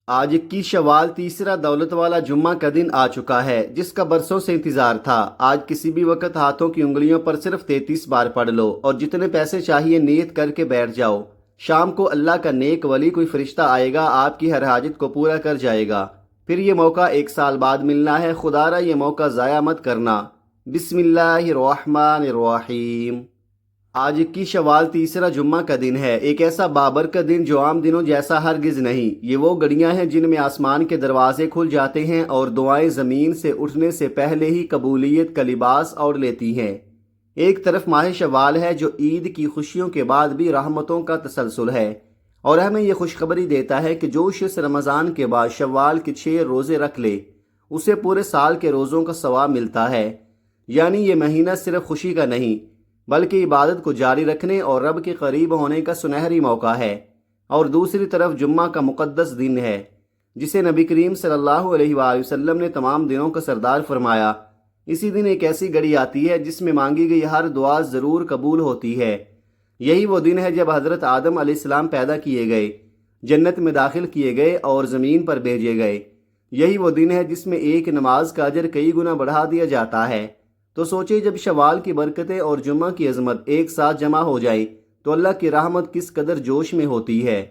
آج 21 شوال تیسرا دولت والا جمعہ کا دن آ چکا ہے، جس کا برسوں سے انتظار تھا۔ آج کسی بھی وقت ہاتھوں کی انگلیوں پر صرف 33 بار پڑھ لو اور جتنے پیسے چاہیے نیت کر کے بیٹھ جاؤ۔ شام کو اللہ کا نیک ولی کوئی فرشتہ آئے گا، آپ کی ہر حاجت کو پورا کر جائے گا۔ پھر یہ موقع 1 سال بعد ملنا ہے، خدا را یہ موقع ضائع مت کرنا۔ بسم اللہ الرحمن الرحیم۔ آج 21 شوال تیسرا جمعہ کا دن ہے، ایک ایسا بابرکت دن جو عام دنوں جیسا ہرگز نہیں۔ یہ وہ گھڑیاں ہیں جن میں آسمان کے دروازے کھل جاتے ہیں اور دعائیں زمین سے اٹھنے سے پہلے ہی قبولیت کا لباس اوڑھ لیتی ہیں۔ ایک طرف ماہ شوال ہے جو عید کی خوشیوں کے بعد بھی رحمتوں کا تسلسل ہے، اور ہمیں یہ خوشخبری دیتا ہے کہ جو شخص رمضان کے بعد شوال کے 6 روزے رکھ لے اسے پورے سال کے روزوں کا ثواب ملتا ہے۔ یعنی یہ مہینہ صرف خوشی کا نہیں بلکہ عبادت کو جاری رکھنے اور رب کے قریب ہونے کا سنہری موقع ہے۔ اور دوسری طرف جمعہ کا مقدس دن ہے جسے نبی کریم صلی اللہ علیہ وآلہ وسلم نے تمام دنوں کا سردار فرمایا۔ اسی دن ایک ایسی گھڑی آتی ہے جس میں مانگی گئی ہر دعا ضرور قبول ہوتی ہے۔ یہی وہ دن ہے جب حضرت آدم علیہ السلام پیدا کیے گئے، جنت میں داخل کیے گئے اور زمین پر بھیجے گئے۔ یہی وہ دن ہے جس میں ایک نماز کا اجر کئی گنا بڑھا دیا جاتا ہے۔ تو سوچیں جب شوال کی برکتیں اور جمعہ کی عظمت ایک ساتھ جمع ہو جائے تو اللہ کی رحمت کس قدر جوش میں ہوتی ہے۔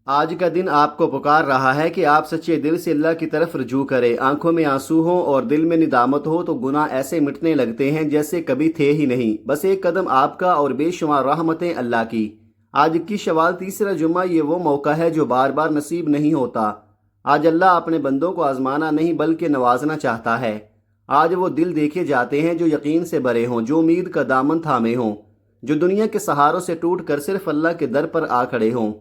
آج کا دن آپ کو پکار رہا ہے کہ آپ سچے دل سے اللہ کی طرف رجوع کریں۔ آنکھوں میں آنسو ہوں اور دل میں ندامت ہو تو گناہ ایسے مٹنے لگتے ہیں جیسے کبھی تھے ہی نہیں۔ بس ایک قدم آپ کا اور بے شمار رحمتیں اللہ کی۔ آج کی شوال تیسرا جمعہ یہ وہ موقع ہے جو بار بار نصیب نہیں ہوتا۔ آج اللہ اپنے بندوں کو آزمانا نہیں بلکہ نوازنا چاہتا ہے۔ آج وہ دل دیکھے جاتے ہیں جو یقین سے بھرے ہوں، جو امید کا دامن تھامے ہوں، جو دنیا کے سہاروں سے ٹوٹ کر صرف اللہ کے در پر آ کھڑے ہوں۔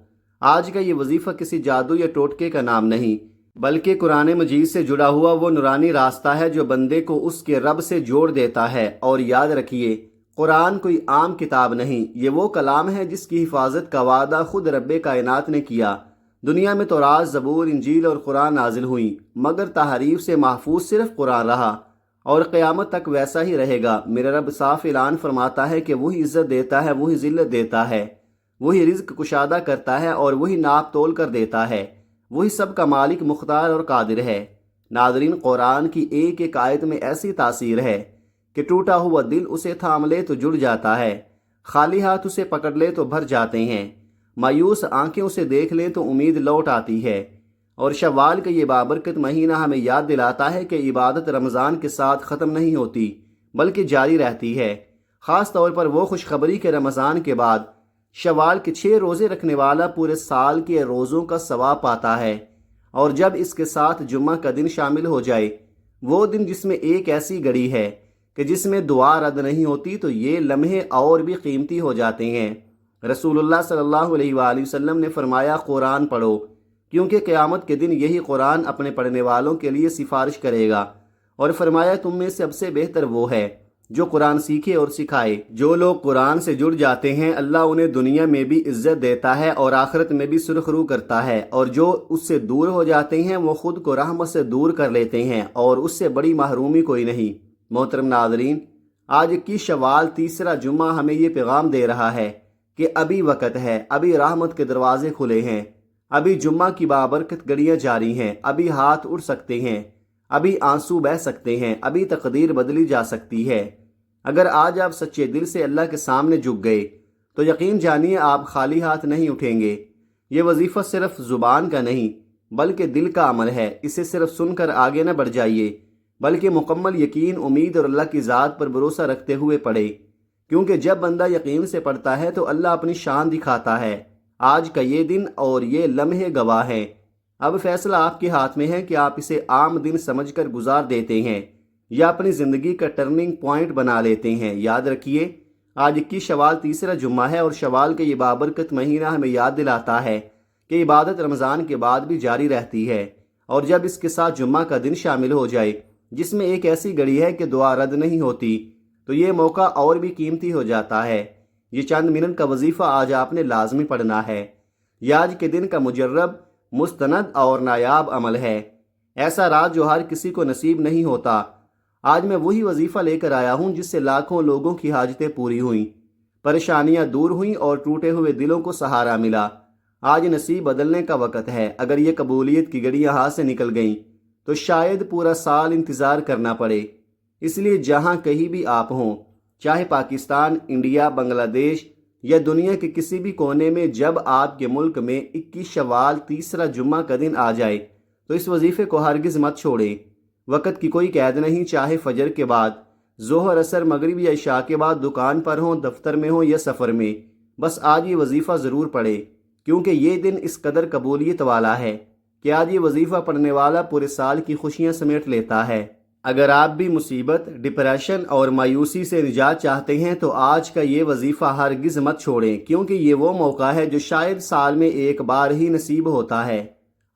آج کا یہ وظیفہ کسی جادو یا ٹوٹکے کا نام نہیں بلکہ قرآن مجید سے جڑا ہوا وہ نورانی راستہ ہے جو بندے کو اس کے رب سے جوڑ دیتا ہے۔ اور یاد رکھیے، قرآن کوئی عام کتاب نہیں، یہ وہ کلام ہے جس کی حفاظت کا وعدہ خود رب کائنات نے کیا۔ دنیا میں تورات، زبور، انجیل اور قرآن نازل ہوئی، مگر تحریف سے محفوظ صرف قرآن رہا، اور قیامت تک ویسا ہی رہے گا۔ میرا رب صاف اعلان فرماتا ہے کہ وہی عزت دیتا ہے، وہی ذلت دیتا ہے، وہی رزق کشادہ کرتا ہے اور وہی ناپ تول کر دیتا ہے، وہی سب کا مالک، مختار اور قادر ہے۔ ناظرین، قرآن کی ایک ایک آیت میں ایسی تاثیر ہے کہ ٹوٹا ہوا دل اسے تھام لے تو جڑ جاتا ہے، خالی ہاتھ اسے پکڑ لے تو بھر جاتے ہیں، مایوس آنکھیں اسے دیکھ لیں تو امید لوٹ آتی ہے۔ اور شوال کا یہ بابرکت مہینہ ہمیں یاد دلاتا ہے کہ عبادت رمضان کے ساتھ ختم نہیں ہوتی بلکہ جاری رہتی ہے۔ خاص طور پر وہ خوشخبری کہ رمضان کے بعد شوال کے 6 روزے رکھنے والا پورے سال کے روزوں کا ثواب پاتا ہے۔ اور جب اس کے ساتھ جمعہ کا دن شامل ہو جائے، وہ دن جس میں ایک ایسی گھڑی ہے کہ جس میں دعا رد نہیں ہوتی، تو یہ لمحے اور بھی قیمتی ہو جاتے ہیں۔ رسول اللہ صلی اللہ علیہ وآلہ وسلم نے فرمایا، قرآن پڑھو، کیونکہ قیامت کے دن یہی قرآن اپنے پڑھنے والوں کے لیے سفارش کرے گا۔ اور فرمایا، تم میں سب سے بہتر وہ ہے جو قرآن سیکھے اور سکھائے۔ جو لوگ قرآن سے جڑ جاتے ہیں اللہ انہیں دنیا میں بھی عزت دیتا ہے اور آخرت میں بھی سرخرو کرتا ہے، اور جو اس سے دور ہو جاتے ہیں وہ خود کو رحمت سے دور کر لیتے ہیں، اور اس سے بڑی محرومی کوئی نہیں۔ محترم ناظرین، آج کی شوال تیسرا جمعہ ہمیں یہ پیغام دے رہا ہے کہ ابھی وقت ہے، ابھی رحمت کے دروازے کھلے ہیں، ابھی جمعہ کی بابرکت گھڑیاں جاری ہیں، ابھی ہاتھ اٹھ سکتے ہیں، ابھی آنسو بہہ سکتے ہیں، ابھی تقدیر بدلی جا سکتی ہے۔ اگر آج آپ سچے دل سے اللہ کے سامنے جھک گئے تو یقین جانیے آپ خالی ہاتھ نہیں اٹھیں گے۔ یہ وظیفہ صرف زبان کا نہیں بلکہ دل کا عمل ہے۔ اسے صرف سن کر آگے نہ بڑھ جائیے بلکہ مکمل یقین، امید اور اللہ کی ذات پر بھروسہ رکھتے ہوئے پڑھے، کیونکہ جب بندہ یقین سے پڑھتا ہے تو اللہ اپنی شان دکھاتا ہے۔ آج کا یہ دن اور یہ لمحے گواہ ہیں۔ اب فیصلہ آپ کے ہاتھ میں ہے کہ آپ اسے عام دن سمجھ کر گزار دیتے ہیں یا اپنی زندگی کا ٹرننگ پوائنٹ بنا لیتے ہیں۔ یاد رکھیے، آج کی شوال تیسرا جمعہ ہے اور شوال کا یہ بابرکت مہینہ ہمیں یاد دلاتا ہے کہ عبادت رمضان کے بعد بھی جاری رہتی ہے، اور جب اس کے ساتھ جمعہ کا دن شامل ہو جائے جس میں ایک ایسی گھڑی ہے کہ دعا رد نہیں ہوتی، تو یہ موقع اور بھی قیمتی ہو جاتا ہے۔ یہ چند منٹ کا وظیفہ آج آپ نے لازمی پڑھنا ہے۔ یہ آج کے دن کا مجرب، مستند اور نایاب عمل ہے، ایسا راز جو ہر کسی کو نصیب نہیں ہوتا۔ آج میں وہی وظیفہ لے کر آیا ہوں جس سے لاکھوں لوگوں کی حاجتیں پوری ہوئیں، پریشانیاں دور ہوئیں اور ٹوٹے ہوئے دلوں کو سہارا ملا۔ آج نصیب بدلنے کا وقت ہے۔ اگر یہ قبولیت کی گھڑیاں ہاتھ سے نکل گئیں تو شاید پورا سال انتظار کرنا پڑے۔ اس لیے جہاں کہیں بھی آپ ہوں، چاہے پاکستان، انڈیا، بنگلہ دیش یا دنیا کے کسی بھی کونے میں، جب آپ کے ملک میں 21 شوال تیسرا جمعہ کا دن آ جائے تو اس وظیفے کو ہرگز مت چھوڑیں۔ وقت کی کوئی قید نہیں، چاہے فجر کے بعد، ظہر، عصر، مغرب یا عشاء کے بعد، دکان پر ہوں، دفتر میں ہوں یا سفر میں، بس آج یہ وظیفہ ضرور پڑھے، کیونکہ یہ دن اس قدر قبولیت والا ہے کہ آج یہ وظیفہ پڑھنے والا پورے سال کی خوشیاں سمیٹ لیتا ہے۔ اگر آپ بھی مصیبت، ڈپریشن اور مایوسی سے نجات چاہتے ہیں تو آج کا یہ وظیفہ ہرگز مت چھوڑیں، کیونکہ یہ وہ موقع ہے جو شاید سال میں ایک بار ہی نصیب ہوتا ہے۔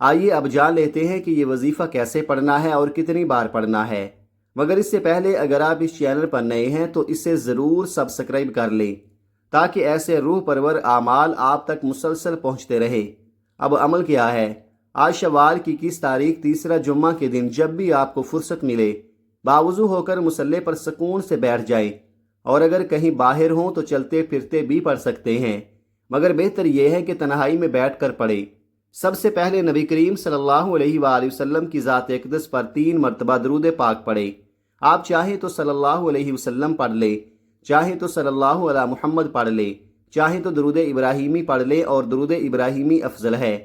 آئیے اب جان لیتے ہیں کہ یہ وظیفہ کیسے پڑھنا ہے اور کتنی بار پڑھنا ہے۔ مگر اس سے پہلے اگر آپ اس چینل پر نئے ہیں تو اسے ضرور سبسکرائب کر لیں تاکہ ایسے روح پرور اعمال آپ تک مسلسل پہنچتے رہے۔ اب عمل کیا ہے؟ آج شوال کی 21 تاریخ تیسرا جمعہ کے دن جب بھی آپ کو فرصت ملے، باوضو ہو کر مصلی پر سکون سے بیٹھ جائیں، اور اگر کہیں باہر ہوں تو چلتے پھرتے بھی پڑھ سکتے ہیں، مگر بہتر یہ ہے کہ تنہائی میں بیٹھ کر پڑھیں۔ سب سے پہلے نبی کریم صلی اللہ علیہ وآلہ وسلم کی ذات اقدس پر 3 مرتبہ درود پاک پڑھیں۔ آپ چاہیں تو صلی اللہ علیہ وسلم پڑھ لیں، چاہیں تو صلی اللہ علی محمد پڑھ لیں، چاہیں تو درود ابراہیمی پڑھ لیں، اور درود ابراہیمی افضل ہے،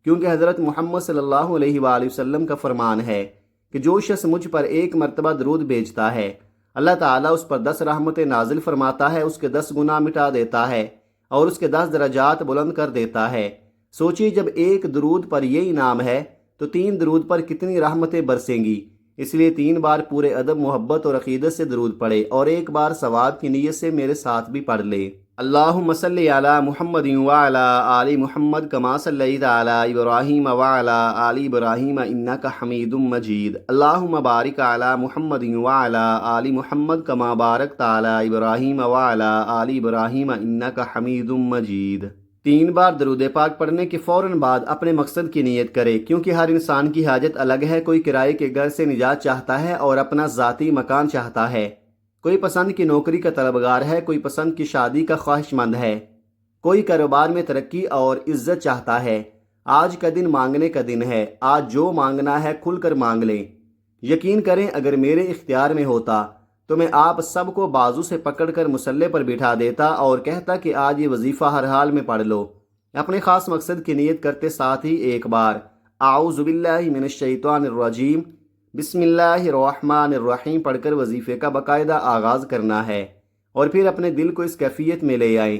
کیونکہ حضرت محمد صلی اللہ علیہ وآلہ وسلم کا فرمان ہے کہ جو شخص مجھ پر 1 مرتبہ درود بھیجتا ہے، اللہ تعالیٰ اس پر 10 رحمتیں نازل فرماتا ہے، اس کے 10 گناہ مٹا دیتا ہے اور اس کے 10 درجات بلند کر دیتا ہے۔ سوچیے جب 1 درود پر یہ انعام ہے تو 3 درود پر کتنی رحمتیں برسیں گی۔ اس لیے 3 بار پورے ادب، محبت اور عقیدت سے درود پڑھے، اور 1 بار ثواب کی نیت سے میرے ساتھ بھی پڑھ لے۔ اللہم صلی علی محمد وعلی آل محمد کما صلیت علی ابراہیم وعلی آل ابراہیم انک حمید مجید۔ اللہم بارک علی محمد وعلی آل محمد کما بارکت علی ابراہیم وعلی آل ابراہیم انک حمید مجید۔ 3 بار درود پاک پڑھنے کے فوراً بعد اپنے مقصد کی نیت کرے، کیونکہ ہر انسان کی حاجت الگ ہے۔ کوئی کرائے کے گھر سے نجات چاہتا ہے اور اپنا ذاتی مکان چاہتا ہے، کوئی پسند کی نوکری کا طلبگار ہے، کوئی پسند کی شادی کا خواہش مند ہے، کوئی کاروبار میں ترقی اور عزت چاہتا ہے۔ آج کا دن مانگنے کا دن ہے، آج جو مانگنا ہے کھل کر مانگ لیں۔ یقین کریں اگر میرے اختیار میں ہوتا تو میں آپ سب کو بازو سے پکڑ کر مصلی پر بٹھا دیتا اور کہتا کہ آج یہ وظیفہ ہر حال میں پڑھ لو۔ اپنے خاص مقصد کی نیت کرتے ساتھ ہی 1 بار اعوذ باللہ من الشیطان الرجیم بسم اللہ الرحمن الرحیم پڑھ کر وظیفے کا باقاعدہ آغاز کرنا ہے، اور پھر اپنے دل کو اس کیفیت میں لے آئیں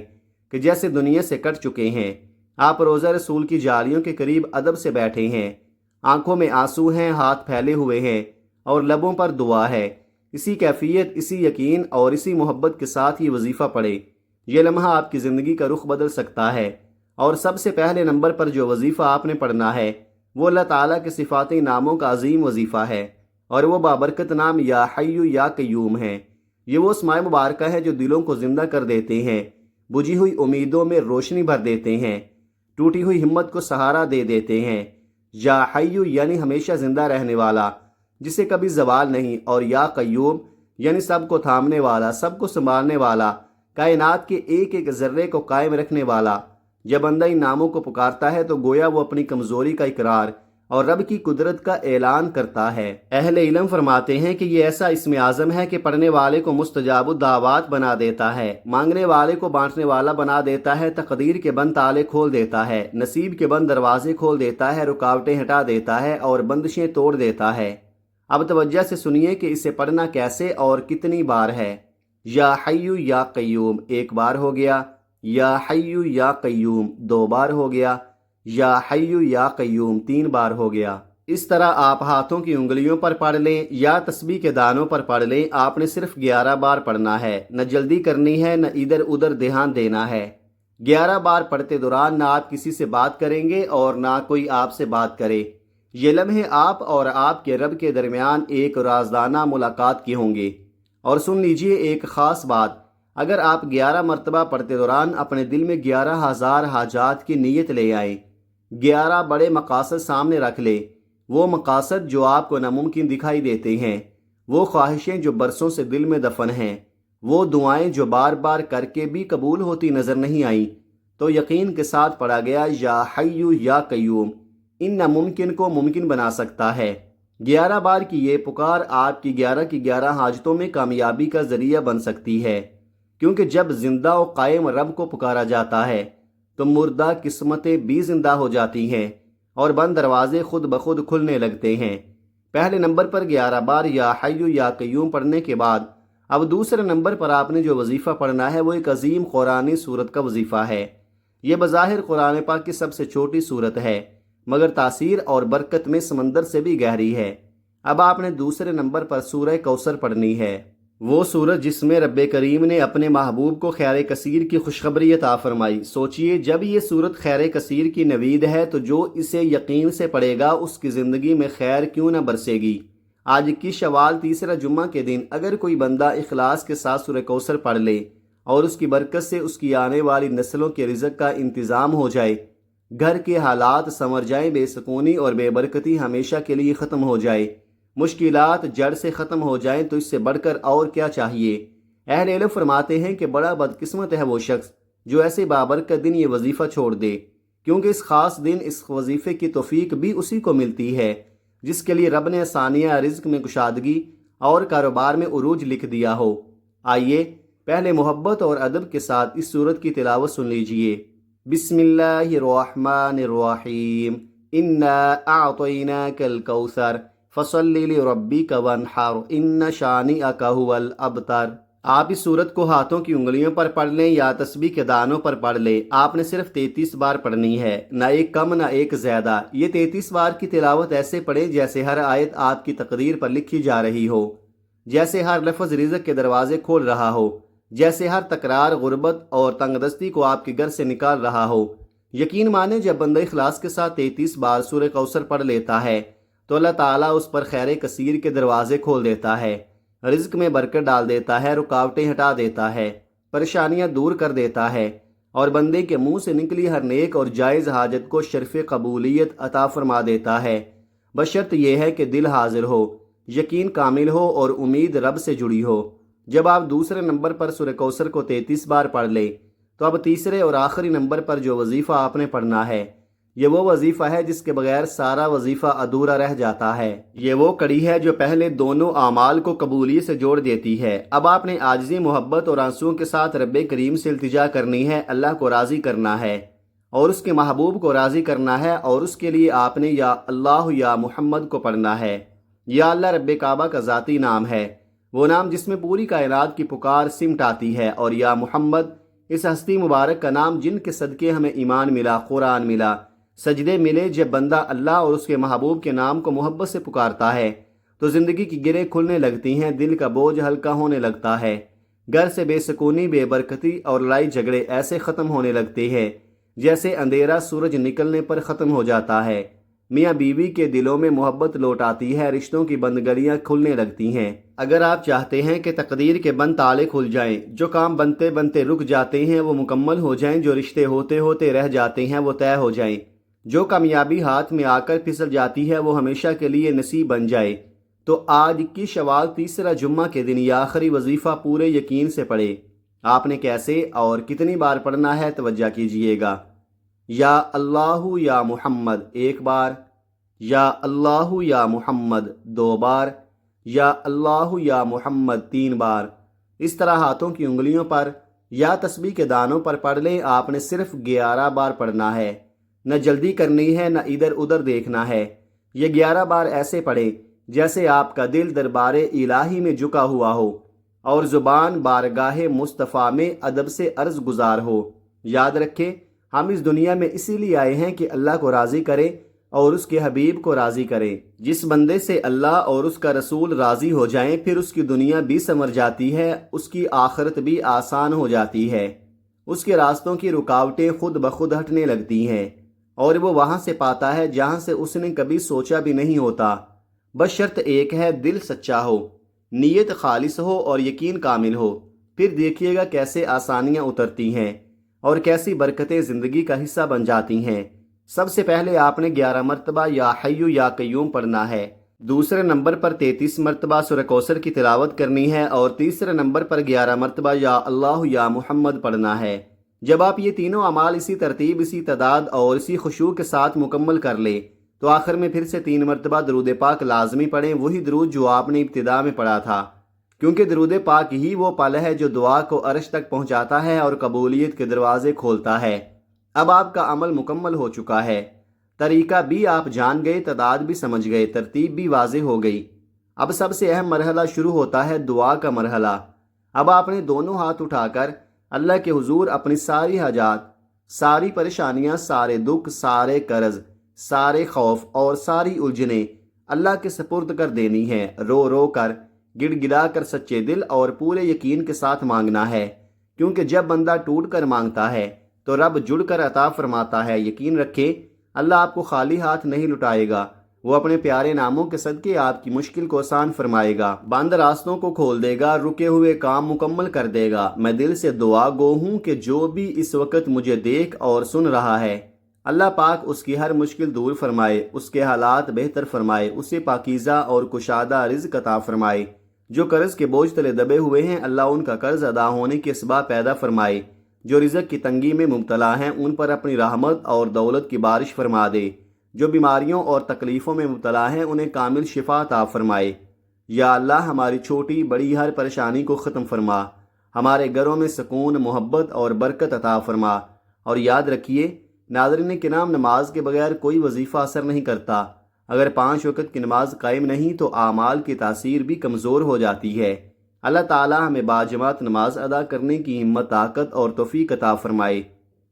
کہ جیسے دنیا سے کٹ چکے ہیں۔ آپ روضہ رسول کی جالیوں کے قریب ادب سے بیٹھے ہیں، آنکھوں میں آنسو ہیں، ہاتھ پھیلے ہوئے ہیں اور لبوں پر دعا ہے۔ اسی کیفیت، اسی یقین اور اسی محبت کے ساتھ یہ وظیفہ پڑھے۔ یہ لمحہ آپ کی زندگی کا رخ بدل سکتا ہے۔ اور سب سے پہلے نمبر پر جو وظیفہ آپ نے پڑھنا ہے وہ اللہ تعالیٰ کے صفاتی ناموں کا عظیم وظیفہ ہے، اور وہ بابرکت نام یا حی یا قیوم ہے۔ یہ وہ اسماء مبارکہ ہیں جو دلوں کو زندہ کر دیتے ہیں، بجھی ہوئی امیدوں میں روشنی بھر دیتے ہیں، ٹوٹی ہوئی ہمت کو سہارا دے دیتے ہیں۔ یا حی یعنی ہمیشہ زندہ رہنے والا، جسے کبھی زوال نہیں، اور یا قیوم یعنی سب کو تھامنے والا، سب کو سنبھالنے والا، کائنات کے ایک ایک ذرے کو قائم رکھنے والا۔ جب بندہ ان ناموں کو پکارتا ہے تو گویا وہ اپنی کمزوری کا اقرار اور رب کی قدرت کا اعلان کرتا ہے۔ اہل علم فرماتے ہیں کہ یہ ایسا اسم اعظم ہے کہ پڑھنے والے کو مستجاب الدعوات بنا دیتا ہے، مانگنے والے کو بانٹنے والا بنا دیتا ہے، تقدیر کے بند تالے کھول دیتا ہے، نصیب کے بند دروازے کھول دیتا ہے، رکاوٹیں ہٹا دیتا ہے اور بندشیں توڑ دیتا ہے۔ اب توجہ سے سنیے کہ اسے پڑھنا کیسے اور کتنی بار ہے۔ یا حی یا قیوم 1 بار ہو گیا، یا حی یا قیوم 2 بار ہو گیا، یا حی یا قیوم 3 بار ہو گیا۔ اس طرح آپ ہاتھوں کی انگلیوں پر پڑھ لیں یا تسبیح کے دانوں پر پڑھ لیں، آپ نے صرف 11 بار پڑھنا ہے، نہ جلدی کرنی ہے، نہ ادھر ادھر دھیان دینا ہے۔ 11 بار پڑھتے دوران نہ آپ کسی سے بات کریں گے اور نہ کوئی آپ سے بات کرے۔ یہ لمحے آپ اور آپ کے رب کے درمیان ایک رازدانہ ملاقات کے ہوں گے۔ اور سن لیجئے ایک خاص بات، اگر آپ 11 مرتبہ پڑھتے دوران اپنے دل میں 11,000 حاجات کی نیت لے آئیں، 11 بڑے مقاصد سامنے رکھ لیں، وہ مقاصد جو آپ کو ناممکن دکھائی دیتے ہیں، وہ خواہشیں جو برسوں سے دل میں دفن ہیں، وہ دعائیں جو بار بار کر کے بھی قبول ہوتی نظر نہیں آئیں، تو یقین کے ساتھ پڑھا گیا یا حیو یا قیوم، ان ناممکن کو ممکن بنا سکتا ہے۔ 11 بار کی یہ پکار آپ کی 11 کی 11 حاجتوں میں کامیابی کا ذریعہ بن سکتی ہے، کیونکہ جب زندہ و قائم رب کو پکارا جاتا ہے تو مردہ قسمتیں بھی زندہ ہو جاتی ہیں اور بند دروازے خود بخود کھلنے لگتے ہیں۔ پہلے نمبر پر 11 بار یا حیو یا قیوم پڑھنے کے بعد اب دوسرے نمبر پر آپ نے جو وظیفہ پڑھنا ہے وہ ایک عظیم قرآنی سورت کا وظیفہ ہے۔ یہ بظاہر قرآن پاک کی سب سے چھوٹی سورت ہے، مگر تاثیر اور برکت میں سمندر سے بھی گہری ہے۔ اب آپ نے دوسرے نمبر پر سورہ کوثر پڑھنی ہے، وہ سورت جس میں رب کریم نے اپنے محبوب کو خیر کثیر کی خوشخبری عطا فرمائی۔ سوچئے جب یہ سورت خیر کثیر کی نوید ہے تو جو اسے یقین سے پڑھے گا اس کی زندگی میں خیر کیوں نہ برسے گی۔ آج 21 شوال تیسرا جمعہ کے دن اگر کوئی بندہ اخلاص کے ساتھ سورہ کوثر پڑھ لے اور اس کی برکت سے اس کی آنے والی نسلوں کے رزق کا انتظام ہو جائے، گھر کے حالات سنور جائیں، بے سکونی اور بے برکتی ہمیشہ کے لیے ختم ہو جائے، مشکلات جڑ سے ختم ہو جائیں، تو اس سے بڑھ کر اور کیا چاہیے۔ اہل علم فرماتے ہیں کہ بڑا بدقسمت ہے وہ شخص جو ایسے بابرکت دن یہ وظیفہ چھوڑ دے، کیونکہ اس خاص دن اس وظیفے کی توفیق بھی اسی کو ملتی ہے جس کے لیے رب نے آسانیہ رزق میں کشادگی اور کاروبار میں عروج لکھ دیا ہو۔ آئیے پہلے محبت اور ادب کے ساتھ اس سورت کی تلاوت سن لیجئے۔ بسم اللہ الرحمن الرحیم، انا اعطیناک الکوثر فصل لربک وانحر ان شانئک ھو الابتر۔ آپ اس سورت کو ہاتھوں کی انگلیوں پر پڑھ لیں یا تسبیح کے دانوں پر پڑھ لیں، آپ نے صرف 33 بار پڑھنی ہے، نہ ایک کم نہ ایک زیادہ۔ یہ 33 بار کی تلاوت ایسے پڑھیں جیسے ہر آیت آپ کی تقدیر پر لکھی جا رہی ہو، جیسے ہر لفظ رزق کے دروازے کھول رہا ہو، جیسے ہر تکرار غربت اور تنگ دستی کو آپ کے گھر سے نکال رہا ہو۔ یقین مانیں جب بندہ اخلاص کے ساتھ 33 بار سورہ کوثر پڑھ لیتا ہے تو اللہ تعالیٰ اس پر خیر کثیر کے دروازے کھول دیتا ہے، رزق میں برکت ڈال دیتا ہے، رکاوٹیں ہٹا دیتا ہے، پریشانیاں دور کر دیتا ہے، اور بندے کے منہ سے نکلی ہر نیک اور جائز حاجت کو شرف قبولیت عطا فرما دیتا ہے، بشرط یہ ہے کہ دل حاضر ہو، یقین کامل ہو اور امید رب سے جڑی ہو۔ جب آپ دوسرے نمبر پر سورہ کوثر کو 33 بار پڑھ لیں تو اب تیسرے اور آخری نمبر پر جو وظیفہ آپ نے پڑھنا ہے یہ وہ وظیفہ ہے جس کے بغیر سارا وظیفہ ادھورا رہ جاتا ہے۔ یہ وہ کڑی ہے جو پہلے دونوں اعمال کو قبولیت سے جوڑ دیتی ہے۔ اب آپ نے عاجزی، محبت اور آنسوؤں کے ساتھ رب کریم سے التجا کرنی ہے، اللہ کو راضی کرنا ہے اور اس کے محبوب کو راضی کرنا ہے، اور اس کے لیے آپ نے یا اللہ یا محمد کو پڑھنا ہے۔ یا اللہ رب کعبہ کا ذاتی نام ہے، وہ نام جس میں پوری کائنات کی پکار سمٹ آتی ہے، اور یا محمد اس ہستی مبارک کا نام جن کے صدقے ہمیں ایمان ملا، قرآن ملا، سجدے ملے۔ جب بندہ اللہ اور اس کے محبوب کے نام کو محبت سے پکارتا ہے تو زندگی کی گریں کھلنے لگتی ہیں، دل کا بوجھ ہلکا ہونے لگتا ہے، گھر سے بے سکونی، بے برکتی اور لڑائی جھگڑے ایسے ختم ہونے لگتے ہیں جیسے اندھیرا سورج نکلنے پر ختم ہو جاتا ہے، میاں بیوی کے دلوں میں محبت لوٹ آتی ہے، رشتوں کی بند گلیاں کھلنے لگتی ہیں۔ اگر آپ چاہتے ہیں کہ تقدیر کے بند تالے کھل جائیں، جو کام بنتے بنتے رک جاتے ہیں وہ مکمل ہو جائیں، جو رشتے ہوتے ہوتے رہ جاتے ہیں وہ طے ہو جائیں، جو کامیابی ہاتھ میں آ کر پھسل جاتی ہے وہ ہمیشہ کے لیے نصیب بن جائے، تو آج 21 شوال تیسرا جمعہ کے دن یہ آخری وظیفہ پورے یقین سے پڑھے۔ آپ نے کیسے اور کتنی بار پڑھنا ہے توجہ کیجئے گا۔ یا اللہ یا محمد 1 بار، یا اللہ یا محمد 2 بار، یا اللہ یا محمد 3 بار۔ اس طرح ہاتھوں کی انگلیوں پر یا تسبیح کے دانوں پر پڑھ لیں۔ آپ نے صرف 11 بار پڑھنا ہے، نہ جلدی کرنی ہے نہ ادھر ادھر دیکھنا ہے۔ یہ 11 بار ایسے پڑھیں جیسے آپ کا دل دربار الہی میں جھکا ہوا ہو اور زبان بارگاہ مصطفیٰ میں ادب سے عرض گزار ہو۔ یاد رکھیں ہم اس دنیا میں اسی لیے آئے ہیں کہ اللہ کو راضی کریں اور اس کے حبیب کو راضی کریں۔ جس بندے سے اللہ اور اس کا رسول راضی ہو جائیں پھر اس کی دنیا بھی سنور جاتی ہے، اس کی آخرت بھی آسان ہو جاتی ہے، اس کے راستوں کی رکاوٹیں خود بخود ہٹنے لگتی ہیں اور وہ وہاں سے پاتا ہے جہاں سے اس نے کبھی سوچا بھی نہیں ہوتا۔ بس شرط ایک ہے، دل سچا ہو، نیت خالص ہو اور یقین کامل ہو، پھر دیکھیے گا کیسے آسانیاں اترتی ہیں اور کیسی برکتیں زندگی کا حصہ بن جاتی ہیں۔ سب سے پہلے آپ نے 11 مرتبہ یا حیو یا قیوم پڑھنا ہے، دوسرے نمبر پر 33 مرتبہ سورہ کوثر کی تلاوت کرنی ہے اور تیسرے نمبر پر 11 مرتبہ یا اللہ یا محمد پڑھنا ہے۔ جب آپ یہ تینوں اعمال اسی ترتیب، اسی تعداد اور اسی خشوع کے ساتھ مکمل کر لیں تو آخر میں پھر سے 3 مرتبہ درود پاک لازمی پڑھیں، وہی درود جو آپ نے ابتدا میں پڑھا تھا، کیونکہ درود پاک ہی وہ پل ہے جو دعا کو عرش تک پہنچاتا ہے اور قبولیت کے دروازے کھولتا ہے۔ اب آپ کا عمل مکمل ہو چکا ہے، طریقہ بھی آپ جان گئے، تعداد بھی سمجھ گئے، ترتیب بھی واضح ہو گئی۔ اب سب سے اہم مرحلہ شروع ہوتا ہے، دعا کا مرحلہ۔ اب آپ نے دونوں ہاتھ اٹھا کر اللہ کے حضور اپنی ساری حاجات، ساری پریشانیاں، سارے دکھ، سارے قرض، سارے خوف اور ساری الجھنیں اللہ کے سپرد کر دینی ہے، رو رو کر، گڑ گڑا کر، سچے دل اور پورے یقین کے ساتھ مانگنا ہے، کیونکہ جب بندہ ٹوٹ کر مانگتا ہے تو رب جڑ کر عطا فرماتا ہے۔ یقین رکھیں اللہ آپ کو خالی ہاتھ نہیں لٹائے گا، وہ اپنے پیارے ناموں کے صدقے آپ کی مشکل کو آسان فرمائے گا، بند راستوں کو کھول دے گا، رکے ہوئے کام مکمل کر دے گا۔ میں دل سے دعا گو ہوں کہ جو بھی اس وقت مجھے دیکھ اور سن رہا ہے، اللہ پاک اس کی ہر مشکل دور فرمائے، اس کے حالات بہتر فرمائے، اسے پاکیزہ اور کشادہ رزق عطا فرمائے۔ جو قرض کے بوجھ تلے دبے ہوئے ہیں، اللہ ان کا قرض ادا ہونے کے اسباب پیدا فرمائے۔ جو رزق کی تنگی میں مبتلا ہیں، ان پر اپنی رحمت اور دولت کی بارش فرما دے۔ جو بیماریوں اور تکلیفوں میں مبتلا ہیں، انہیں کامل شفا عطا فرمائے۔ یا اللہ ہماری چھوٹی بڑی ہر پریشانی کو ختم فرما، ہمارے گھروں میں سکون، محبت اور برکت عطا فرما۔ اور یاد رکھیے ناظرین کرام، نماز کے بغیر کوئی وظیفہ اثر نہیں کرتا۔ اگر 5 وقت کی نماز قائم نہیں تو اعمال کی تاثیر بھی کمزور ہو جاتی ہے۔ اللہ تعالی ہمیں باجماعت نماز ادا کرنے کی ہمت، طاقت اور توفیق عطا فرمائے،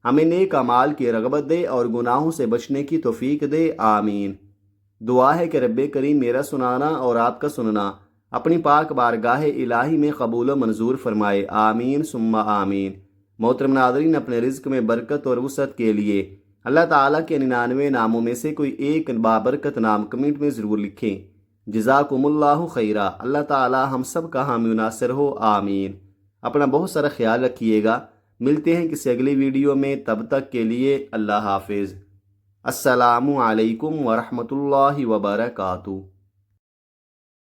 ہمیں نیک اعمال کی رغبت دے اور گناہوں سے بچنے کی توفیق دے، آمین۔ دعا ہے کہ رب کریم میرا سنانا اور آپ کا سننا اپنی پاک بارگاہ الہی میں قبول و منظور فرمائے، آمین ثم آمین۔ محترم ناظرین، اپنے رزق میں برکت اور وسعت کے لیے اللہ تعالیٰ کے 99 ناموں میں سے کوئی ایک بابرکت نام کمنٹ میں ضرور لکھیں۔ جزاکم اللہ خیرہ، اللہ تعالیٰ ہم سب کا حامی و ناصر ہو، آمین۔ اپنا بہت سارا خیال رکھیے گا، ملتے ہیں کسی اگلی ویڈیو میں، تب تک کے لیے اللہ حافظ۔ السلام علیکم ورحمۃ اللہ وبرکاتہ۔